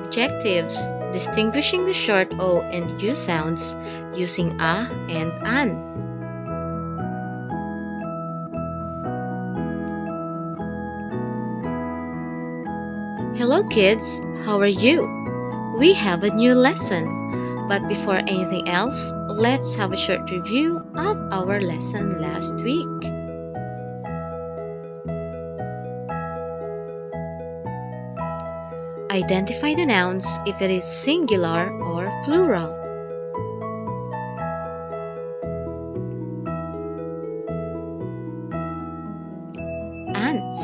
Objectives: distinguishing the short O and U sounds using a and an. Hello kids, how are you? We have a new lesson. But before anything else, let's have a short review of our lesson last week. Identify the nouns if it is singular or plural. Ants.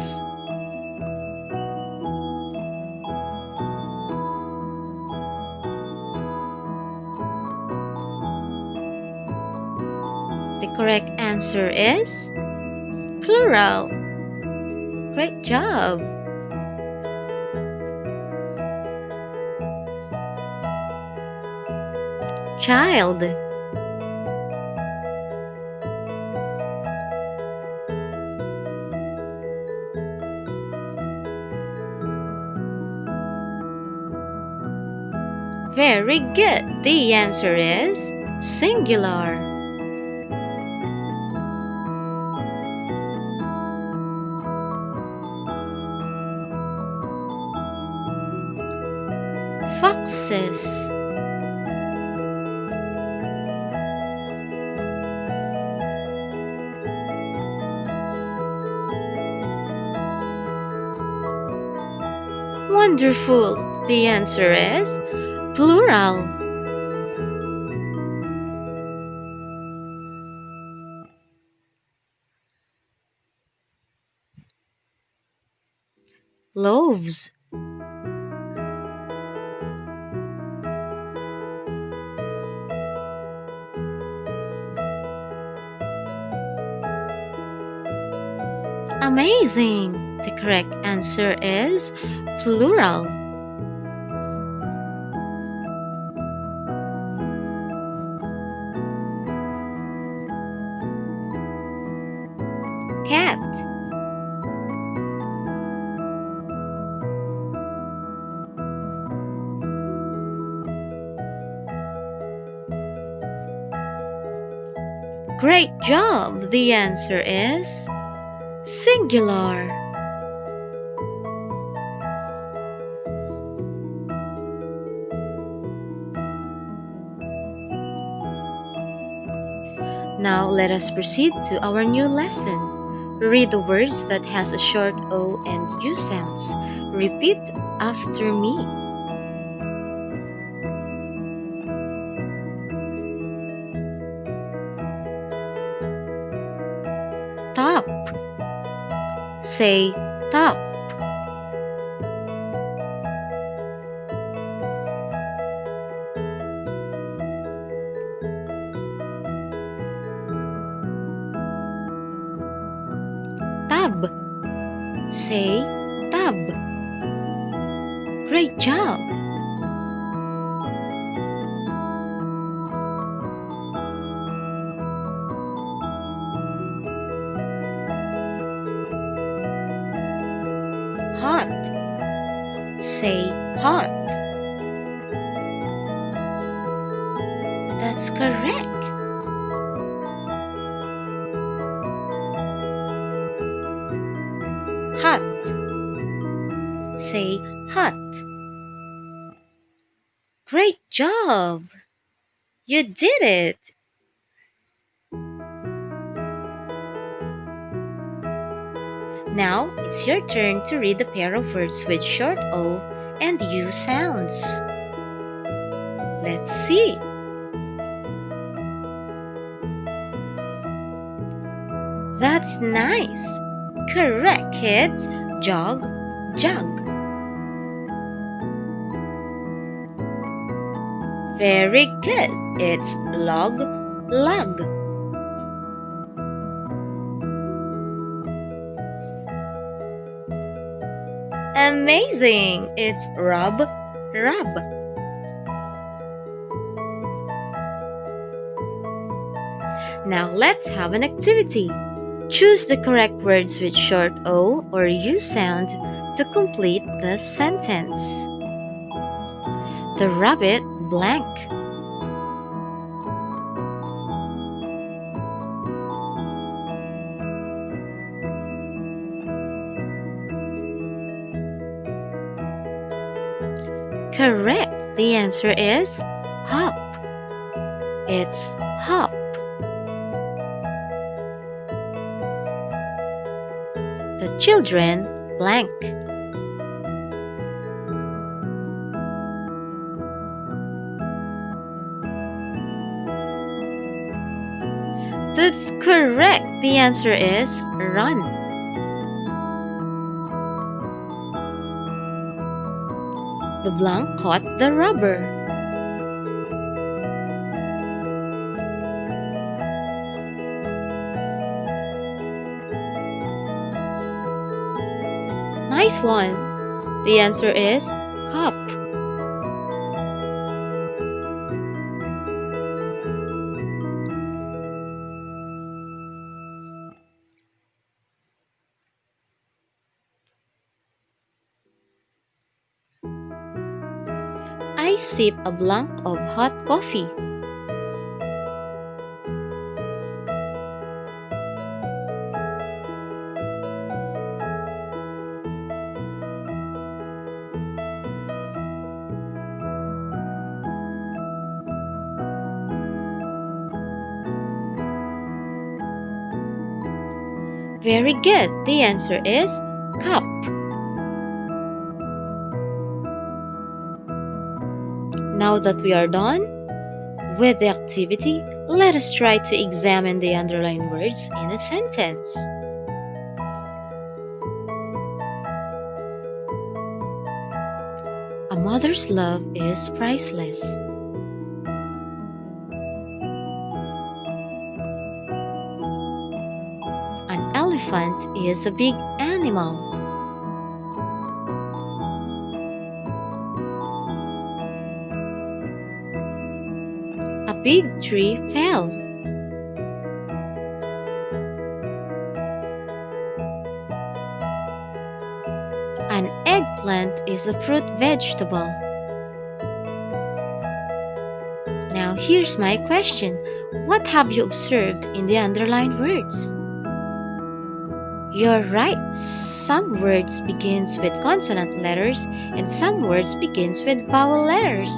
The correct answer is plural. Great job! Child. Very good. The answer is singular. Foxes. Wonderful! The answer is plural. Loaves. Amazing! The correct answer is plural. Cat. Great job! The answer is singular. Now let us proceed to our new lesson. Read the words that has a short O and U sounds. Repeat after me. Top. Say top. Tub. Say tub. Great job! Hot. Say hot. That's correct. Hot. Say hot. Great job! You did it! Now it's your turn to read a pair of words with short O and U sounds. Let's see. That's nice! Correct, kids! Jog, jug. Very good! It's log, lug. Amazing! It's rub, rub. Now let's have an activity. Choose the correct words with short O or U sound to complete the sentence. the rabbit blank. Correct. The answer is hop. It's hop. The children blank. That's correct. The answer is run. The blank caught the rubber. Nice one. The answer is cup. I sip a blank of hot coffee. Very good. The answer is cup. Now that we are done with the activity, let us try to examine the underlined words in a sentence. A mother's love is priceless. An elephant is a big animal. A big tree fell. An eggplant is a fruit vegetable. Now here's my question. What have you observed in the underlined words? You're right. Some words begins with consonant letters and some words begins with vowel letters.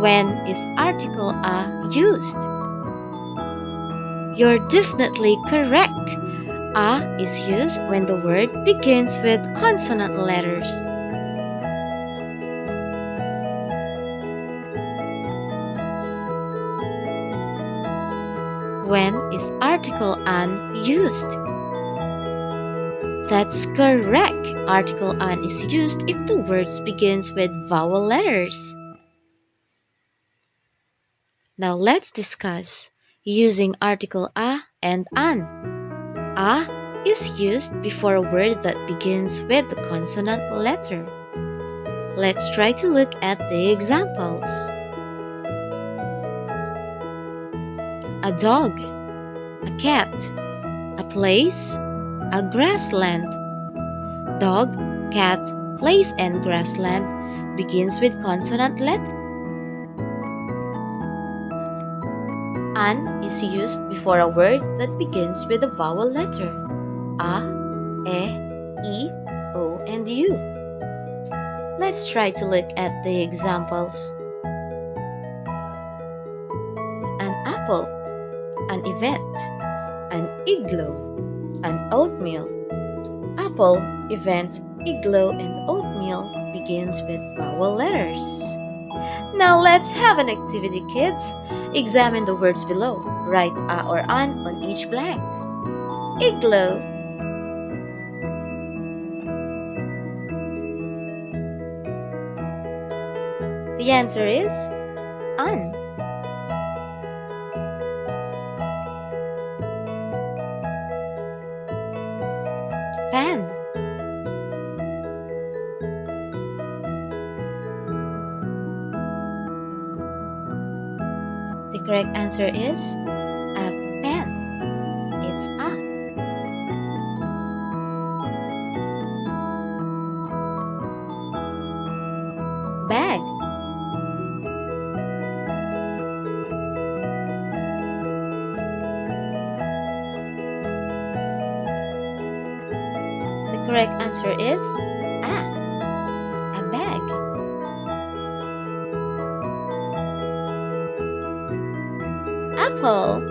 When is article a used? You're definitely correct. A is used when the word begins with consonant letters. When is article an used? That's correct. Article an is used if the word begins with vowel letters. Now let's discuss using article a and an. A is used before a word that begins with the consonant letter. Let's try to look at the examples. A dog, a cat, a place, a grassland. Dog, cat, place, and grassland begins with consonant letter. An is used before a word that begins with a vowel letter. A, e, I, O, and U. Let's try to look at the examples. An apple, an event, an igloo, an oatmeal. Apple, event, igloo, and oatmeal begins with vowel letters. Now let's have an activity, kids. Examine the words below. Write a or an on each blank. Igloo. The answer is an. Pan. The correct answer is a pen. It's a. Bag. correct answer is a bag. Apple.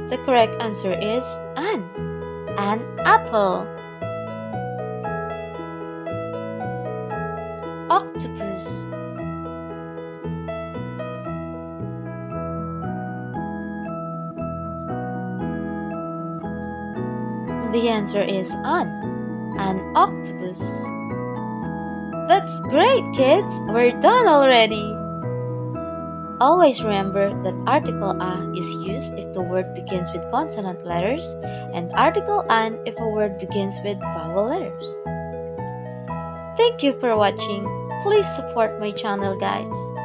The correct answer is an apple. Octopus. The answer is an octopus. That's great, kids! We're done already! Always remember that article a is used if the word begins with consonant letters and article an if a word begins with vowel letters. Thank you for watching. Please support my channel, guys.